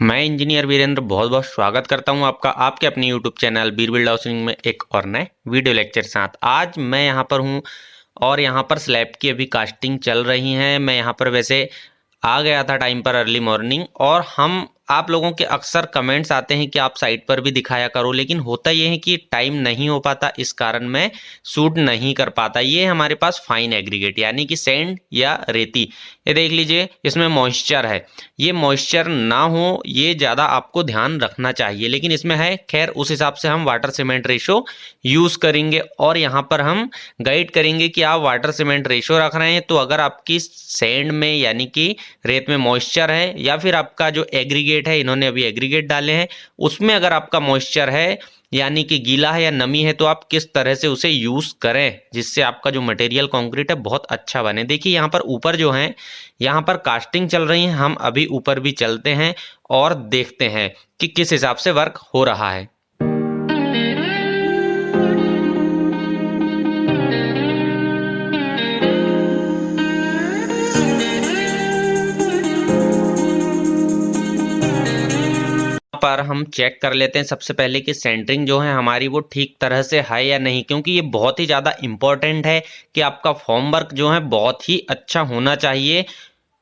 मैं इंजीनियर वीरेंद्र बहुत बहुत स्वागत करता हूं आपका आपके अपने यूट्यूब चैनल बीर बिल्ड हाउसिंग में एक और नए वीडियो लेक्चर साथ। आज मैं यहां पर हूं और यहां पर स्लैब की अभी कास्टिंग चल रही है। मैं यहां पर वैसे आ गया था टाइम पर अर्ली मॉर्निंग, और हम आप लोगों के अक्सर कमेंट्स आते हैं कि आप साइट पर भी दिखाया करो, लेकिन होता यह है कि टाइम नहीं हो पाता, इस कारण मैं शूट नहीं कर पाता। ये हमारे पास फाइन एग्रीगेट यानी कि सैंड या रेती, ये देख लीजिए इसमें मॉइस्चर है। ये मॉइस्चर ना हो ये ज़्यादा आपको ध्यान रखना चाहिए, लेकिन इसमें है। खैर उस हिसाब से हम वाटर सीमेंट रेशो यूज़ करेंगे और यहाँ पर हम गाइड करेंगे कि आप वाटर सीमेंट रेशो रख रहे हैं तो अगर आपकी सैंड में यानी कि रेत में मॉइस्चर है, या फिर आपका जो एग्रीगेट है, इन्होंने अभी एग्रीगेट डाले हैं, उसमें अगर आपका मॉइस्चर है यानी कि गीला है या नमी है, तो आप किस तरह से उसे यूज़ करें जिससे आपका जो मटेरियल कंक्रीट है बहुत अच्छा बने। देखिए यहाँ पर ऊपर जो है, यहाँ पर कास्टिंग चल रही है। हम अभी ऊपर भी चलते हैं और देखते हैं कि किस हिसाब से वर्क हो रहा है। पर हम चेक कर लेते हैं सबसे पहले कि सेंटरिंग जो है हमारी वो ठीक तरह से है या नहीं, क्योंकि ये बहुत ही ज़्यादा इम्पोर्टेंट है कि आपका फॉर्म वर्क जो है बहुत ही अच्छा होना चाहिए।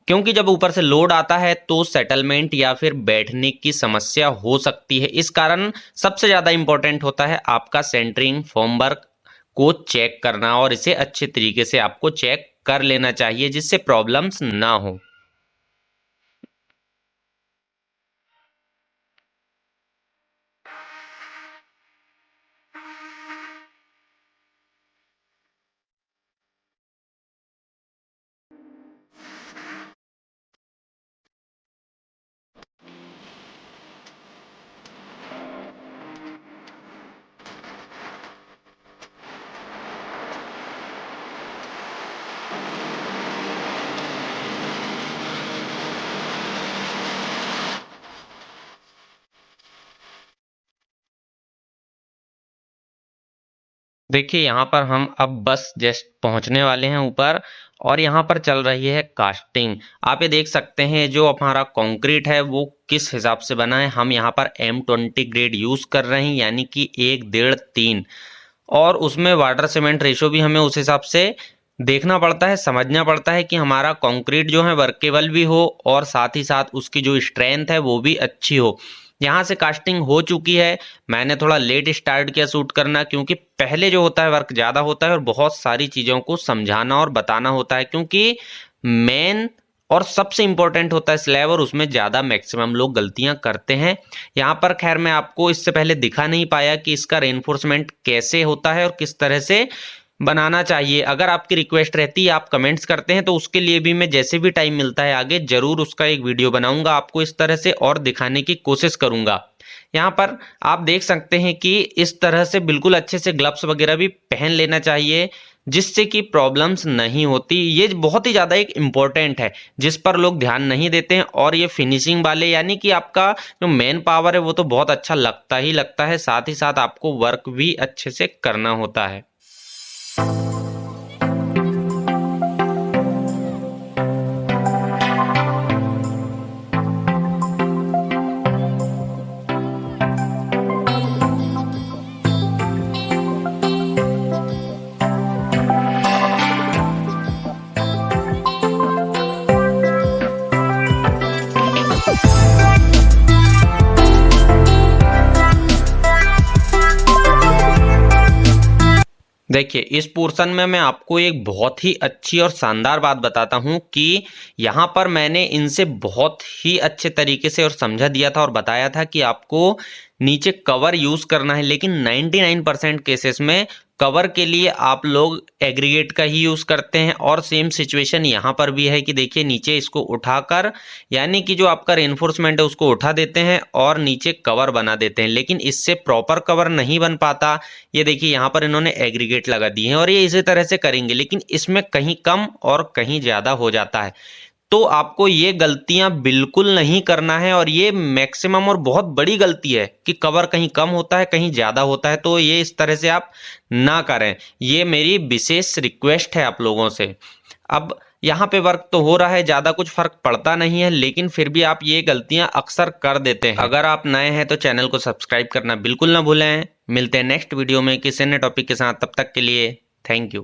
क्योंकि जब ऊपर से लोड आता है तो सेटलमेंट या फिर बैठने की समस्या हो सकती है, इस कारण सबसे ज़्यादा इम्पोर्टेंट होता है आपका सेंटरिंग फॉर्म वर्क को चेक करना, और इसे अच्छे तरीके से आपको चेक कर लेना चाहिए जिससे प्रॉब्लम्स ना हो। देखिए यहाँ पर हम अब बस जस्ट पहुँचने वाले हैं ऊपर, और यहाँ पर चल रही है कास्टिंग। आप ये देख सकते हैं जो हमारा कंक्रीट है वो किस हिसाब से बना है। हम यहाँ पर M20 ग्रेड यूज़ कर रहे हैं यानी कि 1.5-3, और उसमें वाटर सीमेंट रेशो भी हमें उस हिसाब से देखना पड़ता है, समझना पड़ता है कि हमारा कंक्रीट जो है वर्केबल भी हो और साथ ही साथ उसकी जो स्ट्रेंथ है वो भी अच्छी हो। यहाँ से कास्टिंग हो चुकी है। मैंने थोड़ा लेट स्टार्ट किया शूट करना, क्योंकि पहले जो होता है वर्क ज़्यादा होता है और बहुत सारी चीज़ों को समझाना और बताना होता है, क्योंकि मेन और सबसे इम्पोर्टेंट होता है स्लैब, और उसमें ज़्यादा मैक्सिमम लोग गलतियां करते हैं। यहाँ पर खैर मैं आपको इससे पहले दिखा नहीं पाया कि इसका रेनफोर्समेंट कैसे होता है और किस तरह से बनाना चाहिए। अगर आपकी रिक्वेस्ट रहती है, आप कमेंट्स करते हैं, तो उसके लिए भी मैं जैसे भी टाइम मिलता है आगे जरूर उसका एक वीडियो बनाऊंगा, आपको इस तरह से और दिखाने की कोशिश करूंगा। यहाँ पर आप देख सकते हैं कि इस तरह से बिल्कुल अच्छे से ग्लव्स वगैरह भी पहन लेना चाहिए जिससे कि प्रॉब्लम्स नहीं होती। ये बहुत ही ज़्यादा एक इम्पोर्टेंट है जिस पर लोग ध्यान नहीं देते हैं, और ये फिनिशिंग वाले यानी कि आपका जो मेन पावर है वो तो बहुत अच्छा लगता ही लगता है, साथ ही साथ आपको वर्क भी अच्छे से करना होता है। देखिए इस पोर्शन में मैं आपको एक बहुत ही अच्छी और शानदार बात बताता हूं कि यहाँ पर मैंने इनसे बहुत ही अच्छे तरीके से और समझा दिया था और बताया था कि आपको नीचे कवर यूज़ करना है, लेकिन 99% केसेस में कवर के लिए आप लोग एग्रीगेट का ही यूज़ करते हैं। और सेम सिचुएशन यहाँ पर भी है कि देखिए नीचे इसको उठाकर यानी कि जो आपका रेनफोर्समेंट है उसको उठा देते हैं और नीचे कवर बना देते हैं, लेकिन इससे प्रॉपर कवर नहीं बन पाता। ये देखिए यहाँ पर इन्होंने एग्रीगेट लगा दिए हैं और ये इसी तरह से करेंगे, लेकिन इसमें कहीं कम और कहीं ज़्यादा हो जाता है। तो आपको ये गलतियां बिल्कुल नहीं करना है, और ये मैक्सिमम और बहुत बड़ी गलती है कि कवर कहीं कम होता है कहीं ज़्यादा होता है, तो ये इस तरह से आप ना करें। ये मेरी विशेष रिक्वेस्ट है आप लोगों से। अब यहाँ पे वर्क तो हो रहा है, ज्यादा कुछ फर्क पड़ता नहीं है, लेकिन फिर भी आप ये गलतियां अक्सर कर देते हैं। अगर आप नए हैं तो चैनल को सब्सक्राइब करना बिल्कुल ना भूलें। मिलते हैं नेक्स्ट वीडियो में किसी नए टॉपिक के साथ, तब तक के लिए थैंक यू।